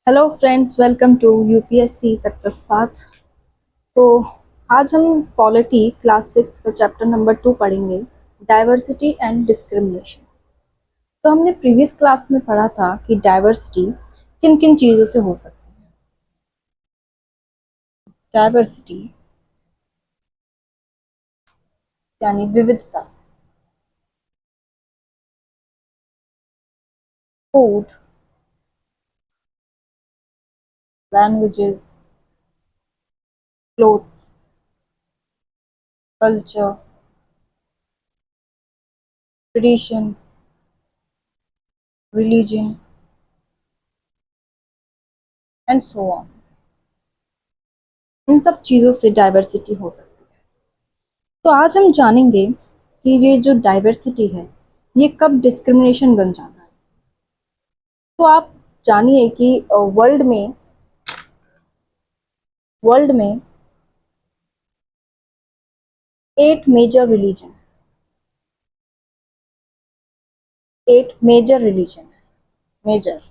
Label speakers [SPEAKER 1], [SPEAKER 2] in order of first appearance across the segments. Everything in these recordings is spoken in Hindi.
[SPEAKER 1] Hello friends, welcome to UPSC success path. तो आज हम पॉलिटी क्लास 6 का चैप्टर नंबर 2 पढ़ेंगे, डाइवर्सिटी एंड डिस्क्रिमिनेशन। तो हमने प्रीवियस क्लास में पढ़ा था कि डाइवर्सिटी किन किन चीज़ों से हो सकती है। डाइवर्सिटी यानी विविधता, food, languages, clothes, culture, tradition, religion and so on. इन सब चीज़ों से डाइवर्सिटी हो सकती है। तो आज हम जानेंगे कि ये जो डाइवर्सिटी है ये कब डिस्क्रिमिनेशन बन जाता है। तो आप जानिए कि वर्ल्ड में 8 मेजर रिलीजन मेजर,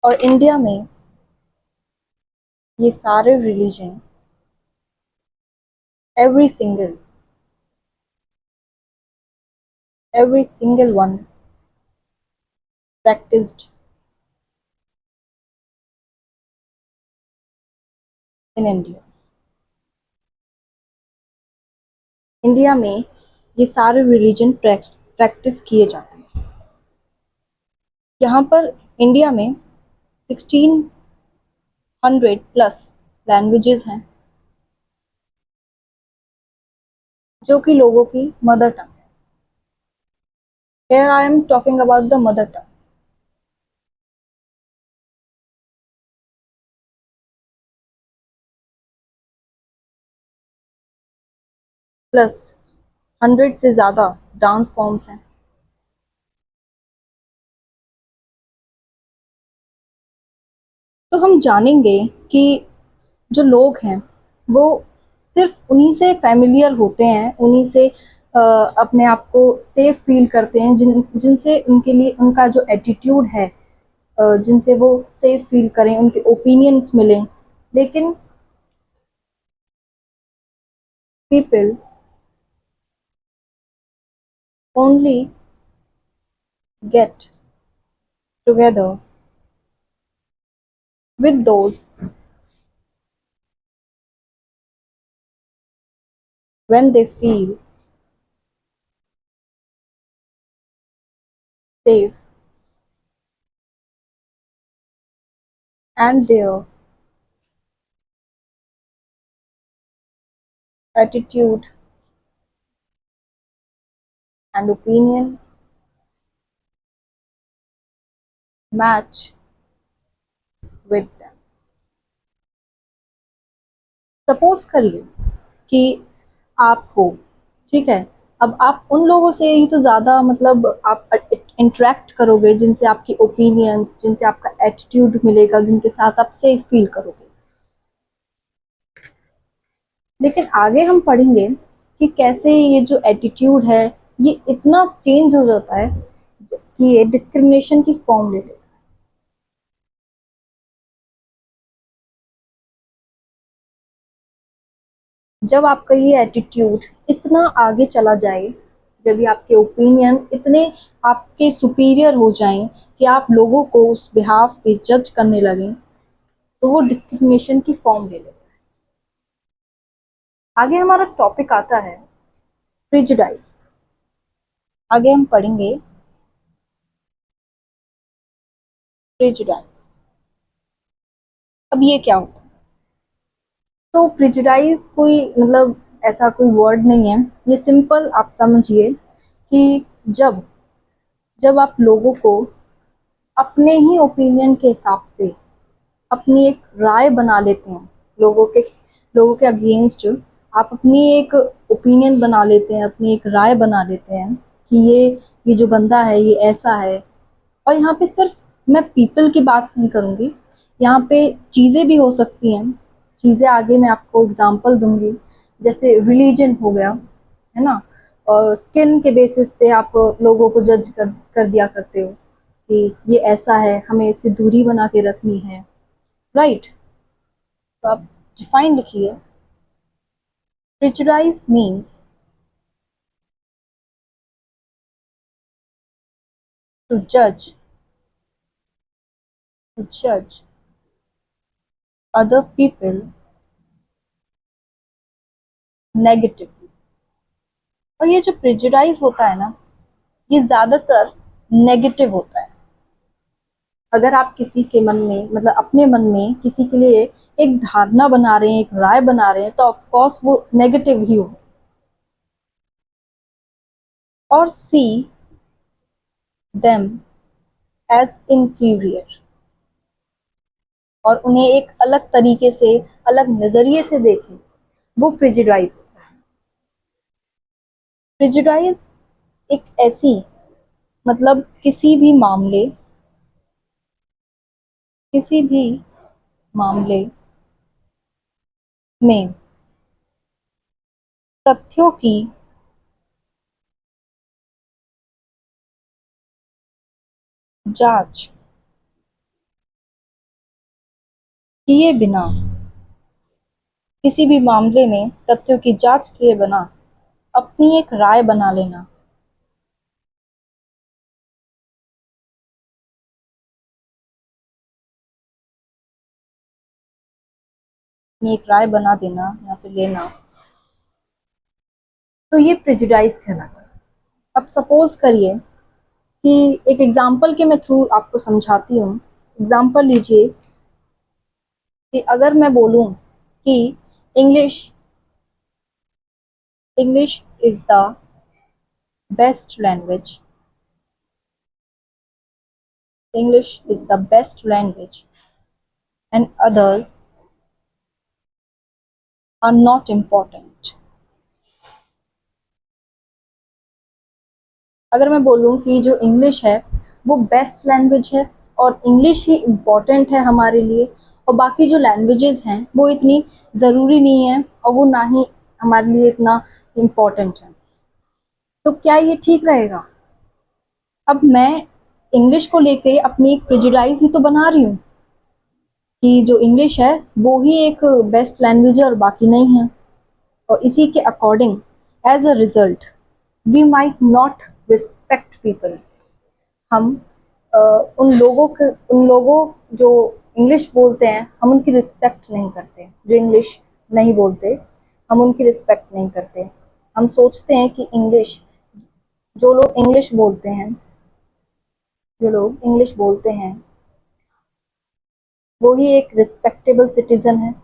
[SPEAKER 1] और इंडिया में ये सारे religion every single every single one practised in India. India में ये सारे रिलीजन प्रैक्टिस किए जाते हैं। यहाँ पर इंडिया में 1600 प्लस लैंग्वेजेस हैं जो कि लोगों की मदर टंग है। Here I am talking about the mother tongue. Plus 100 से ज़्यादा डांस फॉर्म्स हैं। तो हम जानेंगे कि जो लोग हैं वो सिर्फ उन्हीं से फैमिलियर होते हैं, उन्हीं से अपने आप को सेफ फील करते हैं जिनसे उनके लिए उनका जो एटीट्यूड है, जिनसे वो सेफ फील करें, उनके ओपिनियंस मिलें। लेकिन people only get together with those when they feel safe and their attitude and opinion match with them. Suppose करिए कि आप हो, ठीक है। अब आप उन लोगों से ही तो ज़्यादा मतलब आप इंटरेक्ट करोगे जिनसे आपकी ओपिनियंस, जिनसे आपका एटीट्यूड मिलेगा, जिनके साथ आप सेफ फील करोगे। लेकिन आगे हम पढ़ेंगे कि कैसे ये जो एटीट्यूड है ये इतना चेंज हो जाता है कि ये डिस्क्रिमिनेशन की फॉर्म ले लेता है। जब आपका ये एटीट्यूड इतना आगे चला जाए, जब ये आपके ओपिनियन इतने आपके सुपीरियर हो जाएं कि आप लोगों को उस बिहाफ पे जज करने लगें, तो वो डिस्क्रिमिनेशन की फॉर्म ले लेता है। आगे हमारा टॉपिक आता है प्रिजुडाइज। आगे हम पढ़ेंगे प्रिजुडाइज। अब ये क्या होता है? तो प्रिजुडाइज कोई मतलब ऐसा कोई वर्ड नहीं है, ये सिंपल आप समझिए कि जब जब आप लोगों को अपने ही ओपिनियन के हिसाब से अपनी एक राय बना लेते हैं, लोगों के अगेंस्ट आप अपनी एक ओपिनियन बना लेते हैं, अपनी एक राय बना लेते हैं कि ये जो बंदा है ये ऐसा है। और यहाँ पे सिर्फ मैं पीपल की बात नहीं करूँगी, यहाँ पे चीज़ें भी हो सकती हैं। चीज़ें आगे मैं आपको एग्जांपल दूंगी, जैसे रिलीजन हो गया, है ना। और स्किन के बेसिस पे आप लोगों को जज कर दिया करते हो। कि ये ऐसा है, हमें इससे दूरी बना के रखनी है, राइट। तो आप डिफाइन लिखिए, प्रेजुडाइज मीन्स टू जज other people नेगेटिवली। और ये जो प्रेजुडाइज होता है ना, ये ज्यादातर नेगेटिव होता है। अगर आप किसी के मन में, मतलब अपने मन में किसी के लिए एक धारणा बना रहे हैं, एक राय बना रहे हैं, तो ऑफ कोर्स वो नेगेटिव ही हो। और सी देम एज इंफीरियर, और उन्हें एक अलग तरीके से, अलग नजरिए से देखें, वो प्रेजुडाइज होता है। प्रेजुडाइज एक ऐसी, मतलब किसी भी मामले में तथ्यों की जांच किए बिना, किसी भी मामले में तथ्यों की जांच किए बिना अपनी एक राय बना लेना, अपनी एक राय बना देना या फिर लेना, तो ये प्रेजुडाइज कहलाता है। अब सपोज करिए कि एक एग्जाम्पल के मैं थ्रू आपको समझाती हूँ। एग्जाम्पल लीजिए कि अगर मैं बोलूं कि English English is the best language, English is the best language and other are not important. अगर मैं बोलूं कि जो इंग्लिश है वो बेस्ट लैंग्वेज है और इंग्लिश ही इम्पॉर्टेंट है हमारे लिए, और बाकी जो लैंग्वेजेस हैं वो इतनी ज़रूरी नहीं है और वो ना ही हमारे लिए इतना इम्पॉर्टेंट है, तो क्या ये ठीक रहेगा? अब मैं इंग्लिश को लेके अपनी एक प्रेजुडाइज ही तो बना रही हूँ कि जो इंग्लिश है वो ही एक बेस्ट लैंग्वेज है और बाकी नहीं है। और इसी के according, as a result, we might not respect people. हम उन लोगों जो इंग्लिश बोलते हैं, हम उनकी रिस्पेक्ट नहीं करते। जो इंग्लिश नहीं बोलते, हम उनकी रिस्पेक्ट नहीं करते। हम सोचते हैं कि जो लोग इंग्लिश बोलते हैं जो लोग इंग्लिश बोलते हैं वो ही एक रिस्पेक्टेबल सिटीजन है।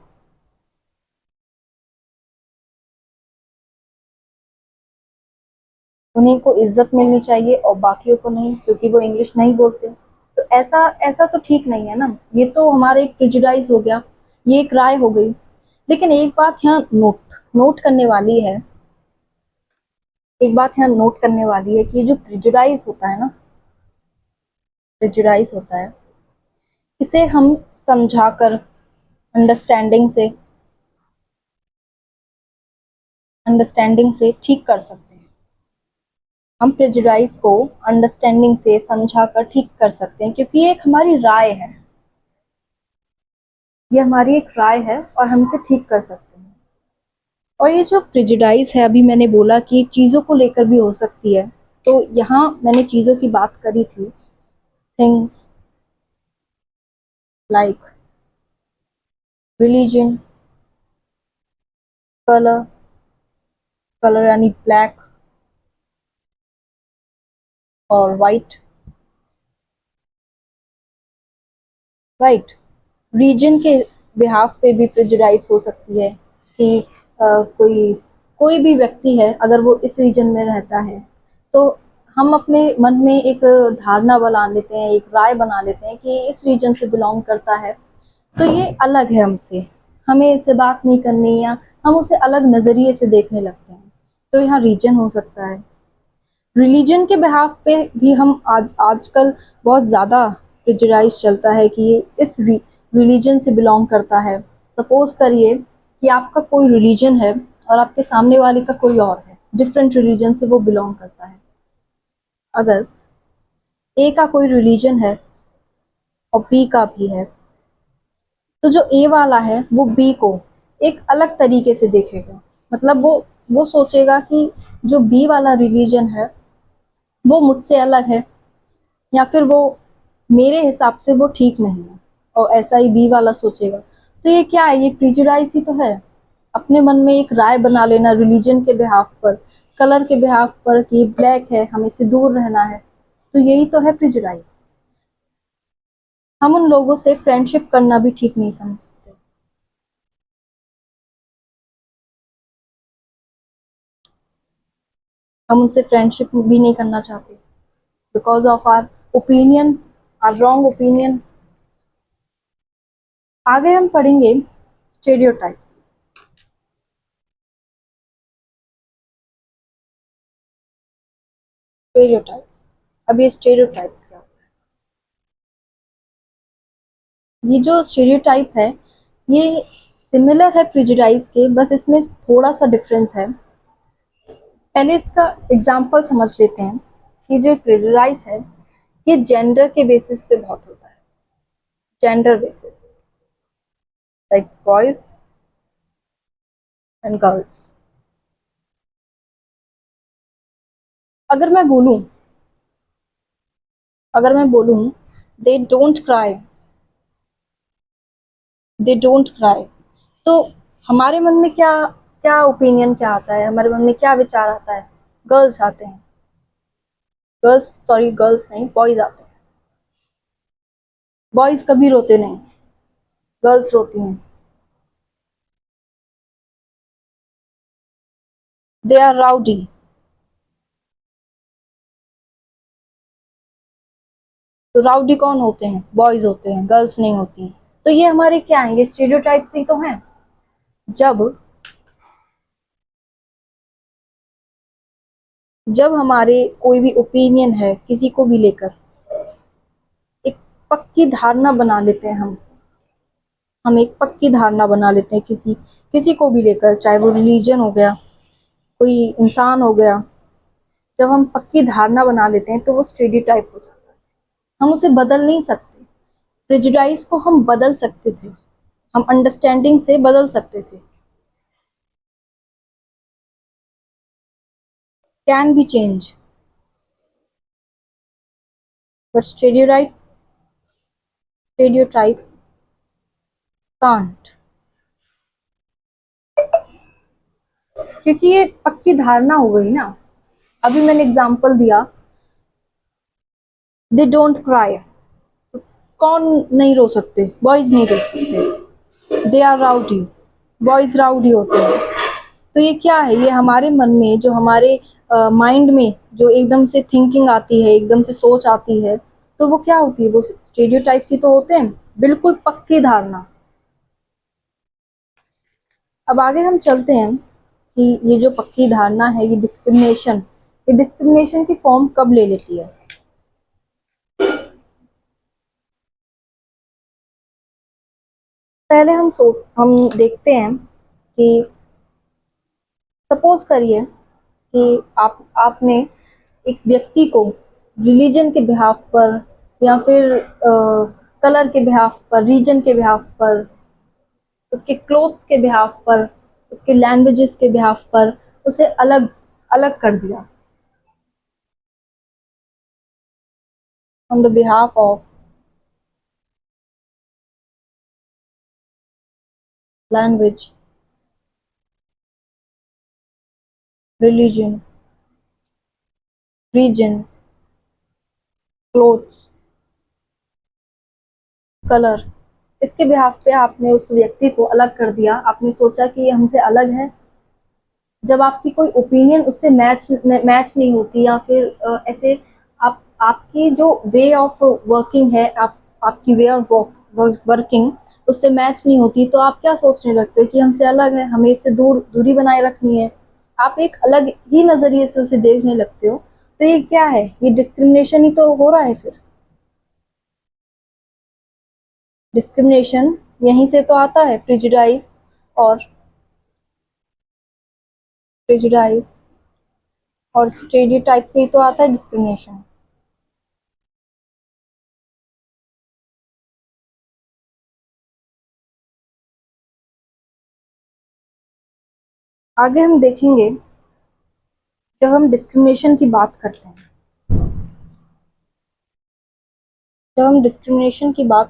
[SPEAKER 1] उन्हीं को इज्जत मिलनी चाहिए और बाकियों को नहीं, क्योंकि वो इंग्लिश नहीं बोलते। तो ऐसा ऐसा तो ठीक नहीं है ना। ये तो हमारा एक प्रेजुडाइज हो गया, ये एक राय हो गई। लेकिन एक बात यहाँ नोट करने वाली है, एक बात यहाँ नोट करने वाली है कि ये जो प्रेजुडाइज होता है ना, प्रेजुडाइज होता है, इसे हम समझाकर, अंडरस्टैंडिंग से ठीक कर सकते हैं। हम प्रेजुडाइज को अंडरस्टैंडिंग से समझाकर ठीक कर सकते हैं, क्योंकि ये एक हमारी राय है, ये हमारी एक राय है और हम इसे ठीक कर सकते हैं। और ये जो प्रेजुडाइज है, अभी मैंने बोला कि चीज़ों को लेकर भी हो सकती है, तो यहाँ मैंने चीज़ों की बात करी थी, things like religion, colour, colour यानी ब्लैक और वाइट, राइट। रीजन के बिहाफ पे भी प्रेजुडाइज हो सकती है कि कोई कोई भी व्यक्ति है, अगर वो इस रीजन में रहता है, तो हम अपने मन में एक धारणा बना लेते हैं, एक राय बना लेते हैं कि इस रीजन से बिलोंग करता है, तो ये अलग है हमसे, हमें इससे बात नहीं करनी, या हम उसे अलग नज़रिए से देखने लगते हैं। तो यहाँ रीजन हो सकता है। रिलीजन के बिहाफ पे भी हम आजकल बहुत ज़्यादा प्रेजुडाइज चलता है कि ये इस रिलीजन से बिलोंग करता है। सपोज करिए कि आपका कोई रिलीजन है और आपके सामने वाले का कोई और है, डिफरेंट रिलीजन से वो बिलोंग करता है। अगर ए का कोई रिलीजन है और बी का भी है, तो जो ए वाला है वो बी को एक अलग तरीके से देखेगा। मतलब वो सोचेगा कि जो बी वाला रिलीजन है वो मुझसे अलग है, या फिर वो मेरे हिसाब से वो ठीक नहीं है, और ऐसा ही बी वाला सोचेगा। तो ये क्या है, ये प्रिजुडाइज ही तो है। अपने मन में एक राय बना लेना रिलीजन के बिहाफ पर, कलर के बिहाफ पर कि ब्लैक है, हमें इससे दूर रहना है। तो यही तो है प्रिजुडाइज। हम उन लोगों से फ्रेंडशिप करना भी ठीक नहीं समझते। हम उनसे फ्रेंडशिप भी नहीं करना चाहते because of our opinion, our wrong opinion. आगे हम पढ़ेंगे स्टेरियोटाइप। स्टेरियोटाइप्स। अब ये स्टेरियोटाइप्स क्या होता है? ये जो स्टेरियोटाइप है ये सिमिलर है प्रिजुडाइज के, बस इसमें थोड़ा सा डिफरेंस है। पहले इसका एग्जाम्पल समझ लेते हैं कि जो प्रिजुडाइज है ये जेंडर के बेसिस पे बहुत होता है। Gender basis, like boys and girls. अगर मैं बोलूं अगर मैं बोलूं they don't cry, they don't cry, तो हमारे मन में क्या क्या ओपिनियन क्या आता है, हमारे मन में क्या विचार आता है? गर्ल्स आते हैं। गर्ल्स, सॉरी, गर्ल्स नहीं, बॉयज आते हैं। बॉयज कभी रोते नहीं, गर्ल्स रोती हैं। They are rowdy. तो राउडी कौन होते हैं? बॉयज होते हैं, गर्ल्स नहीं होती। तो ये हमारे क्या है, ये स्टेरियोटाइप्स ही तो हैं। जब जब हमारे कोई भी ओपिनियन है किसी को भी लेकर, एक पक्की धारणा बना लेते हैं हम एक पक्की धारणा बना लेते हैं किसी किसी को भी लेकर, चाहे वो रिलीजन हो गया, कोई इंसान हो गया। जब हम पक्की धारणा बना लेते हैं तो वो स्टेरियोटाइप हो जाता है। हम उसे बदल नहीं सकते। प्रेजुडाइज को हम बदल सकते थे, हम अंडरस्टैंडिंग से बदल सकते थे। Can be change, but stereotype can't. क्योंकि ये पक्की धारणा हो गई ना। अभी मैंने एग्जांपल दिया, दे डोंट क्राई, तो कौन नहीं रो सकते? बॉयज नहीं रो सकते। They are rowdy, boys rowdy होते हैं। तो ये क्या है, ये हमारे मन में, जो हमारे माइंड में जो एकदम से थिंकिंग आती है, एकदम से सोच आती है, तो वो क्या होती है? वो स्टेरियोटाइप्स ही तो होते हैं, बिल्कुल पक्की धारणा। अब आगे हम चलते हैं कि ये जो पक्की धारणा है, ये डिस्क्रिमिनेशन की फॉर्म कब ले लेती है। पहले हम देखते हैं कि सपोज करिए कि आपने एक व्यक्ति को रिलीजन के बिहाफ पर, या फिर कलर के बिहाफ पर, रीजन के बिहाफ पर, उसके क्लोथ्स के बिहाफ पर, उसके लैंग्वेजेस के बिहाफ पर उसे अलग अलग कर दिया, on the behalf of language, religion, region, clothes, colour. इसके बिहाफ पे आपने उस व्यक्ति को अलग कर दिया, आपने सोचा कि ये हमसे अलग है। जब आपकी कोई ओपिनियन उससे मैच नहीं होती, या फिर ऐसे आपकी जो वे ऑफ वर्किंग है, आपकी वे ऑफ वर्किंग उससे मैच नहीं होती, तो आप क्या सोचने लगते हो कि हमसे अलग है, हमें इससे दूरी बनाए रखनी है। आप एक अलग ही नजरिए से उसे देखने लगते हो। तो ये क्या है, ये डिस्क्रिमिनेशन ही तो हो रहा है फिर। डिस्क्रिमिनेशन यहीं से तो आता है, और प्रिजुडाइज और स्टेरियोटाइप से ही तो आता है डिस्क्रिमिनेशन। आगे हम देखेंगे, जब हम डिस्क्रिमिनेशन की बात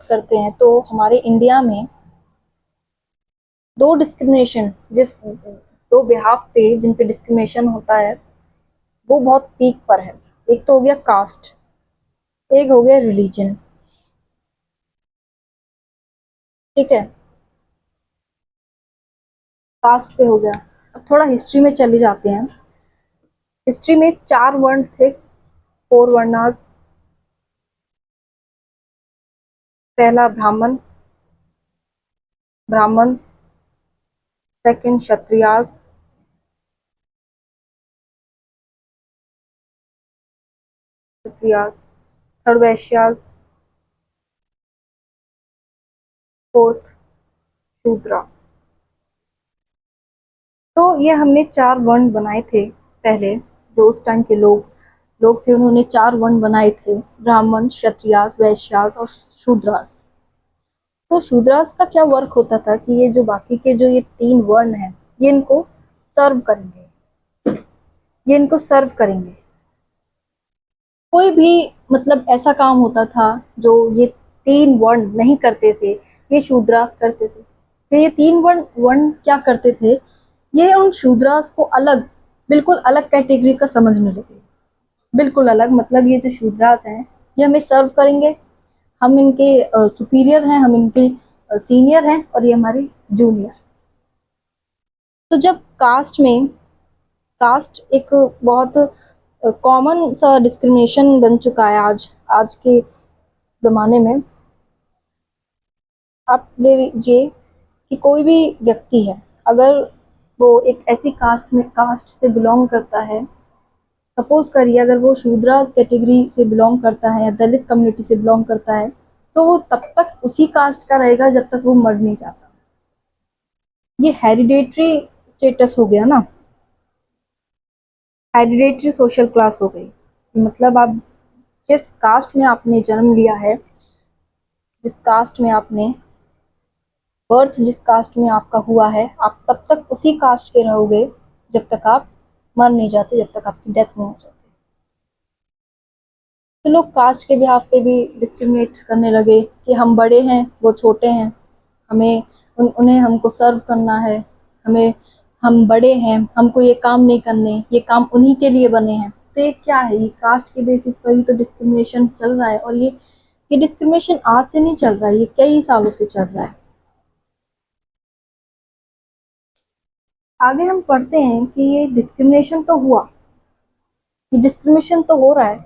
[SPEAKER 1] करते हैं, तो हमारे इंडिया में दो डिस्क्रिमिनेशन, जिस दो बिहाफ पे जिन पे डिस्क्रिमिनेशन होता है वो बहुत पीक पर है। एक तो हो गया कास्ट, एक हो गया रिलीजन। ठीक है, कास्ट पे हो गया। अब थोड़ा हिस्ट्री में चले जाते हैं। हिस्ट्री में चार वर्ण थे, फोर वर्णास। पहला Brahmins, second Kshatriyas, third Vaishyas, fourth Shudras. तो ये हमने चार वर्ण बनाए थे पहले। जो उस टाइम के लोग लोग थे, उन्होंने चार वर्ण बनाए थे, ब्राह्मण, क्षत्रियास, वैश्यास और शूद्रास। तो शूद्रास का क्या वर्क होता था कि ये जो बाकी के जो ये तीन वर्ण हैं, ये इनको सर्व करेंगे, ये इनको सर्व करेंगे। कोई भी मतलब ऐसा काम होता था जो ये तीन वर्ण नहीं करते थे, ये शूद्रास करते थे। तो ये तीन वर्ण वर्ण क्या करते थे, ये उन शूद्रास को अलग, बिल्कुल अलग कैटेगरी का समझने लगे। बिल्कुल अलग, मतलब ये जो शूद्रास हैं ये हमें सर्व करेंगे, हम इनके सुपीरियर हैं, हम इनके सीनियर हैं, और ये हमारे जूनियर। तो जब कास्ट एक बहुत कॉमन सा डिस्क्रिमिनेशन बन चुका है आज आज के ज़माने में। आप ले लीजिए कि कोई भी व्यक्ति है, अगर वो एक ऐसी कास्ट से बिलोंग करता है, सपोज करिए अगर वो शूद्रास कैटेगरी से बिलोंग करता है या दलित कम्युनिटी से बिलोंग करता है, तो वो तब तक उसी कास्ट का रहेगा जब तक वो मर नहीं जाता। ये हेरिडेटरी स्टेटस हो गया ना, हेरिडेटरी सोशल क्लास हो गई। मतलब आप जिस कास्ट में आपने जन्म लिया है, जिस कास्ट में आपने बर्थ, जिस कास्ट में आपका हुआ है, आप तब तक उसी कास्ट के रहोगे जब तक आप मर नहीं जाते, जब तक आपकी डेथ नहीं हो जाती। तो लोग कास्ट के बिहाफ पे भी डिस्क्रिमिनेट करने लगे कि हम बड़े हैं, वो छोटे हैं, हमें उन्हें हमको सर्व करना है, हमें, हम बड़े हैं, हमको ये काम नहीं करने, ये काम उन्हीं के लिए बने हैं। तो ये क्या है, ये कास्ट के बेसिस पर ही तो डिस्क्रिमिनेशन चल रहा है। और ये डिस्क्रिमिनेशन आज से नहीं चल रहा है, ये कई सालों से चल रहा है। आगे हम पढ़ते हैं कि ये डिस्क्रिमिनेशन तो हुआ, ये डिस्क्रिमिनेशन तो हो रहा है,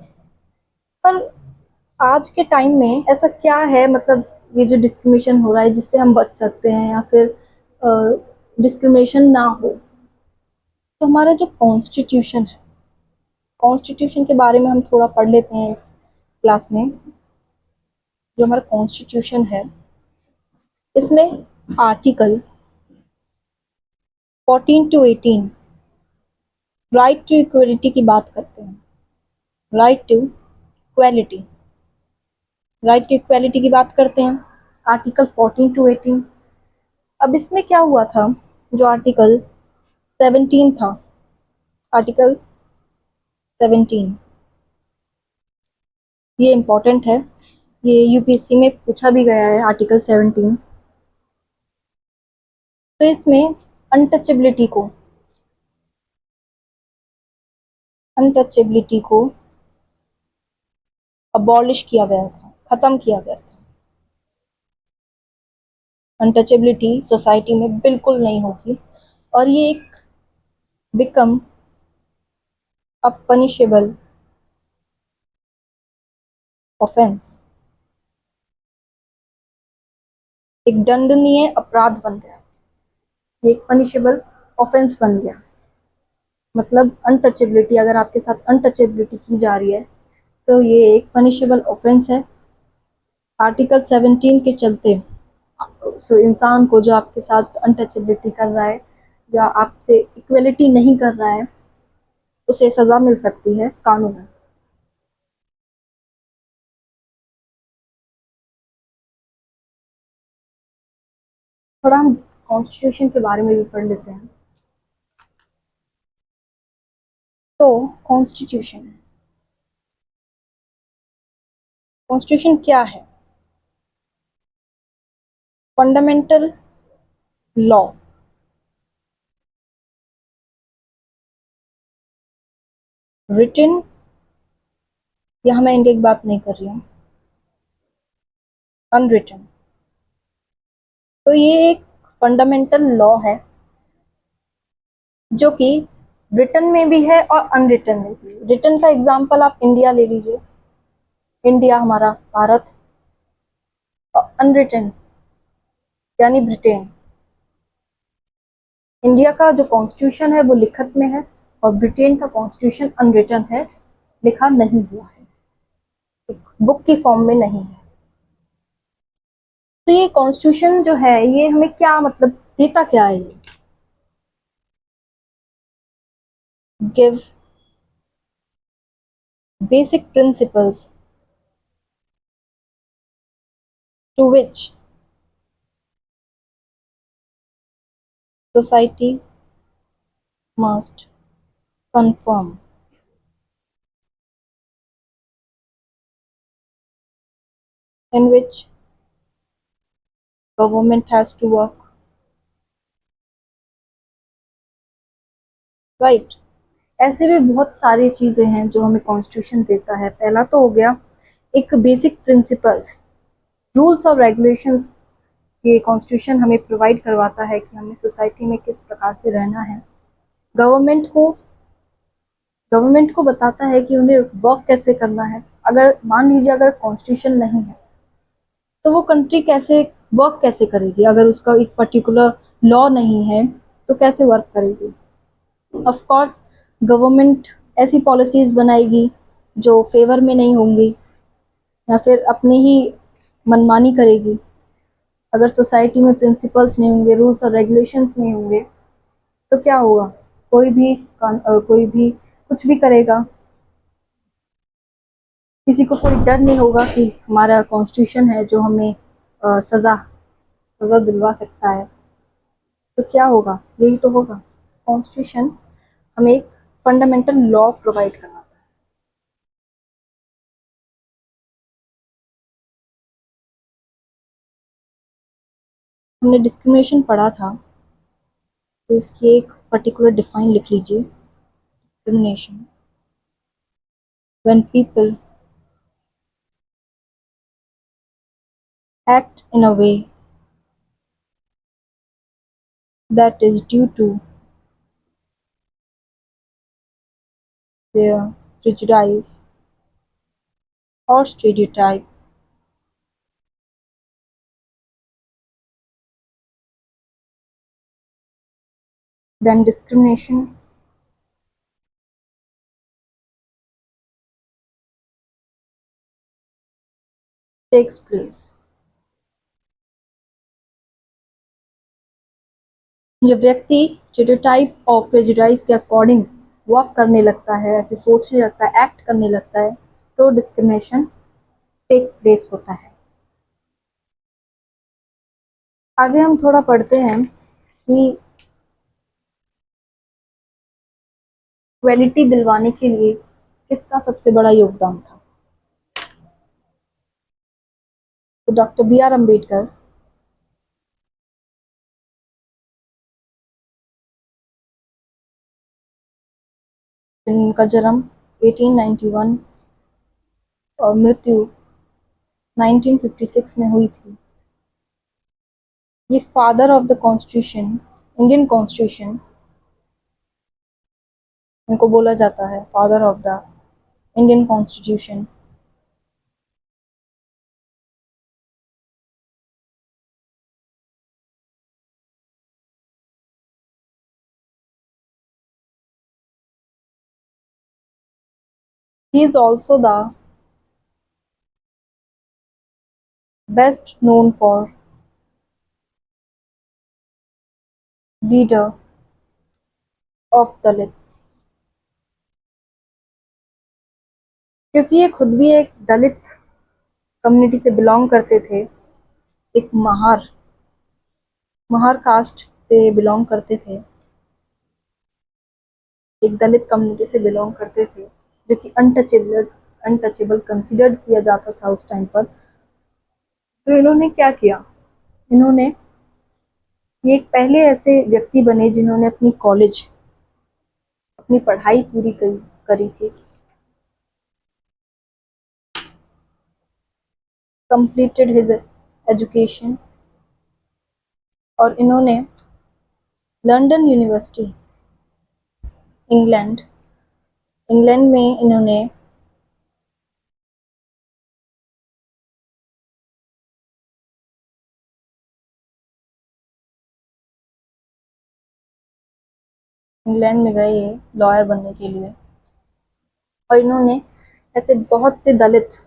[SPEAKER 1] पर आज के टाइम में ऐसा क्या है, मतलब ये जो डिस्क्रिमिनेशन हो रहा है जिससे हम बच सकते हैं या फिर डिस्क्रिमिनेशन ना हो। तो हमारा जो कॉन्स्टिट्यूशन है, कॉन्स्टिट्यूशन के बारे में हम थोड़ा पढ़ लेते हैं इस क्लास में। जो हमारा कॉन्स्टिट्यूशन है, इसमें article 14 to 18 right to equality की बात करते हैं। Right to equality, right to equality की बात करते हैं, आर्टिकल 14 to 18। अब इसमें क्या हुआ था, जो आर्टिकल 17 था, आर्टिकल 17, ये इम्पोर्टेंट है, ये यूपीएससी में पूछा भी गया है, आर्टिकल 17। तो इसमें अनटचेबिलिटी को अनटचेबिलिटी को अबॉलिश किया गया था, खत्म किया गया था। अनटचेबिलिटी सोसाइटी में बिल्कुल नहीं होगी, और ये एक बिकम अ पनिशेबल ऑफेंस, एक दंडनीय अपराध बन गया, ये एक पनिशेबल ऑफेंस बन गया। मतलब अनटचेबिलिटी, अगर आपके साथ अनटचेबिलिटी की जा रही है तो ये एक पनिशेबल ऑफेंस है। आर्टिकल 17 के चलते इंसान को, जो आपके साथ अनटचेबिलिटी कर रहा है या आपसे इक्वलिटी नहीं कर रहा है, उसे सजा मिल सकती है कानूनन। थोड़ा हम कॉन्स्टिट्यूशन के बारे में भी पढ़ लेते हैं। तो कॉन्स्टिट्यूशन, कॉन्स्टिट्यूशन क्या है? फंडामेंटल लॉ, रिटन, यहाँ मैं इंडिया की बात नहीं कर रही हूँ, अनरिटन। तो ये एक फंडामेंटल लॉ है जो कि रिटन में भी है और अनरिटन में भी। रिटन का एग्जांपल आप इंडिया ले लीजिए, इंडिया हमारा भारत, और अनरिटन यानी ब्रिटेन। इंडिया का जो कॉन्स्टिट्यूशन है वो लिखत में है और ब्रिटेन का कॉन्स्टिट्यूशन अनरिटन है, लिखा नहीं हुआ है, एक बुक की फॉर्म में नहीं है। तो ये कॉन्स्टिट्यूशन जो है ये हमें क्या मतलब देता क्या है? ये give basic principles to which society must conform, in which government has to work, right? ऐसे भी बहुत सारी चीजें हैं जो हमें कॉन्स्टिट्यूशन देता है। पहला तो हो गया एक बेसिक प्रिंसिपल्स, रूल्स और रेगुलेशंस। ये कॉन्स्टिट्यूशन हमें प्रोवाइड करवाता है कि हमें सोसाइटी में किस प्रकार से रहना है। गवर्नमेंट को गवर्नमेंट को बताता है कि उन्हें वर्क कैसे करना है। अगर मान लीजिए अगर कॉन्स्टिट्यूशन नहीं है तो वो कंट्री कैसे वर्क कैसे करेगी? अगर उसका एक पर्टिकुलर लॉ नहीं है तो कैसे वर्क करेगी? ऑफ कोर्स गवर्नमेंट ऐसी पॉलिसीज बनाएगी जो फेवर में नहीं होंगी या फिर अपनी ही मनमानी करेगी। अगर सोसाइटी में प्रिंसिपल्स नहीं होंगे, रूल्स और रेगुलेशंस नहीं होंगे तो क्या होगा? कोई भी कुछ भी करेगा, किसी को कोई डर नहीं होगा कि हमारा कॉन्स्टिट्यूशन है जो हमें सजा सजा दिलवा सकता है। तो क्या होगा? यही तो होगा। कॉन्स्टिट्यूशन हमें एक फंडामेंटल लॉ प्रोवाइड करवाता है। हमने डिस्क्रिमिनेशन पढ़ा था, तो इसकी एक पर्टिकुलर डिफाइन लिख लीजिए। Discrimination, when people act in a way that is due to their prejudice or stereotype, then discrimination takes place। जब व्यक्ति स्टेरियोटाइप और प्रेजुडाइज के अकॉर्डिंग वर्क करने लगता है, ऐसे सोचने लगता है, एक्ट करने लगता है, तो डिस्क्रिमिनेशन टेक प्लेस होता है। आगे हम थोड़ा पढ़ते हैं कि इक्वेलिटी दिलवाने के लिए किसका सबसे बड़ा योगदान था। तो डॉक्टर बी आर अम्बेडकर, जिनका जन्म 1891 और मृत्यु 1956 में हुई थी। ये father of the constitution, Indian constitution, इनको बोला जाता है father of the Indian constitution. He is also the best known for leader of Dalits, क्योंकि ये खुद भी एक दलित कम्युनिटी से बिलोंग करते थे, एक महार महार कास्ट से बिलोंग करते थे। एक दलित कम्युनिटी से बिलोंग करते थे, जो कि अनटचेबल कंसिडर्ड किया जाता था उस टाइम पर। तो इन्होंने क्या किया, इन्होंने ये एक पहले ऐसे व्यक्ति बने जिन्होंने अपनी पढ़ाई पूरी करी थी, कंप्लीटेड हिज एजुकेशन, और इन्होंने लंदन यूनिवर्सिटी, इंग्लैंड इंग्लैंड में इन्होंने इंग्लैंड में गए ये लॉयर बनने के लिए। और इन्होंने ऐसे बहुत से दलित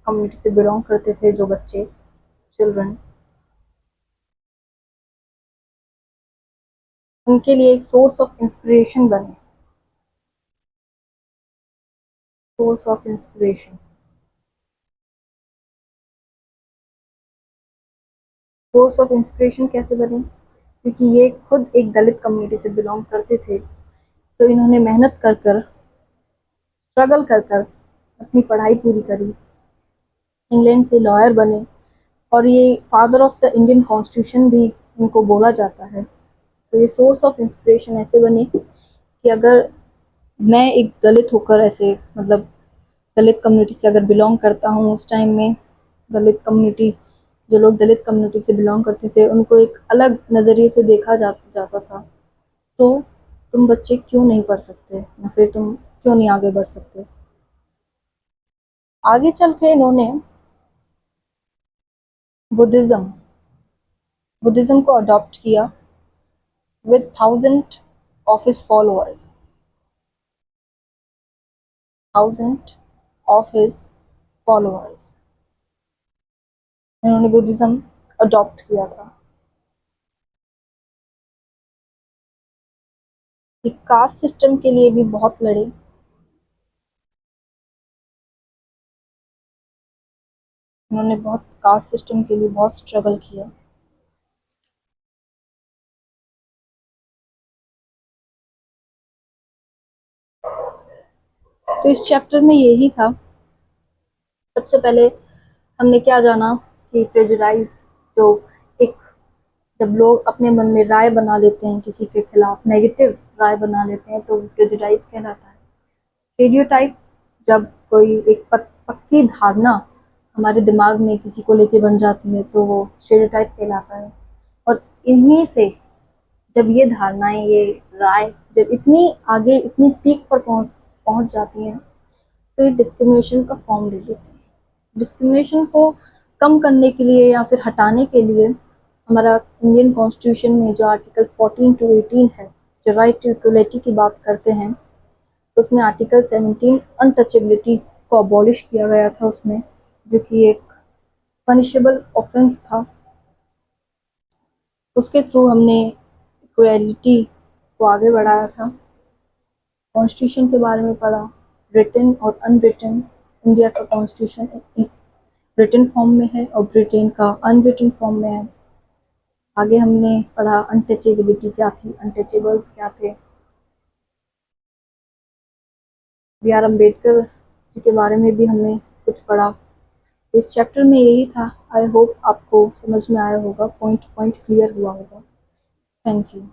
[SPEAKER 1] कम्युनिटी से बिलोंग करते थे, जो बच्चे, चिल्ड्रन, उनके लिए एक सोर्स ऑफ इंस्पिरेशन बने। Source of inspiration, source of inspiration कैसे बने? क्योंकि ये खुद एक दलित कम्युनिटी से बिलोंग करते थे, तो इन्होंने मेहनत कर कर, स्ट्रगल कर कर अपनी पढ़ाई पूरी करी, इंग्लैंड से लॉयर बने, और ये father of the Indian constitution भी इनको बोला जाता है। तो ये सोर्स ऑफ इंस्पिरेशन ऐसे बने कि अगर मैं एक दलित होकर ऐसे, मतलब दलित कम्युनिटी से अगर बिलोंग करता हूँ उस टाइम में, दलित कम्युनिटी, जो लोग दलित कम्युनिटी से बिलोंग करते थे उनको एक अलग नज़रिए से देखा जाता था। तो तुम बच्चे क्यों नहीं पढ़ सकते, या फिर तुम क्यों नहीं आगे बढ़ सकते? आगे चल के इन्होंने बुद्धिज्म बुद्धिज्म को अडॉप्ट किया with thousand of his followers, thousand of his followers, इन्होंने बुद्धिज्म अडॉप्ट किया था। ये कास्ट सिस्टम के लिए भी बहुत लड़े, उन्होंने बहुत कास्ट सिस्टम के लिए बहुत स्ट्रगल किया। तो इस चैप्टर में यही था। सबसे पहले हमने क्या जाना कि प्रेजुडाइज, जो एक, जब लोग अपने मन में राय बना लेते हैं किसी के खिलाफ, नेगेटिव राय बना लेते हैं, तो प्रेजुडाइज कहलाता है। स्टेरियोटाइप, जब कोई एक पक्की धारणा हमारे दिमाग में किसी को लेके बन जाती है, तो वो स्टेरियोटाइप कहलाता है। और इन्हीं से जब ये धारणाएं, ये राय जब इतनी आगे, इतनी पीक पर पहुंच जाती हैं, तो ये डिस्क्रिमिनेशन का फॉर्म ले लेती है। डिस्क्रिमिनेशन को कम करने के लिए या फिर हटाने के लिए हमारा इंडियन कॉन्स्टिट्यूशन में जो आर्टिकल 14 टू 18 है, जो राइट टू इक्वलिटी की बात करते हैं, उसमें आर्टिकल 17 अनटचेबिलिटी को अबॉलिश किया गया था उसमें, जो कि एक पनिशेबल ऑफेंस था। उसके थ्रू हमने इक्वलिटी को आगे बढ़ाया था। कॉन्स्टिट्यूशन के बारे में पढ़ा, रिटन और अनरिटन। इंडिया का कॉन्स्टिट्यूशन रिटन फॉर्म में है और ब्रिटेन का अनरिटन फॉर्म में है। आगे हमने पढ़ा अनटचेबिलिटी क्या थी, अनटचेबल्स क्या थे, बी आर अम्बेडकर जी के बारे में भी हमने कुछ पढ़ा। इस चैप्टर में यही था। आई होप आपको समझ में आया होगा, पॉइंट पॉइंट क्लियर हुआ होगा। Thank you.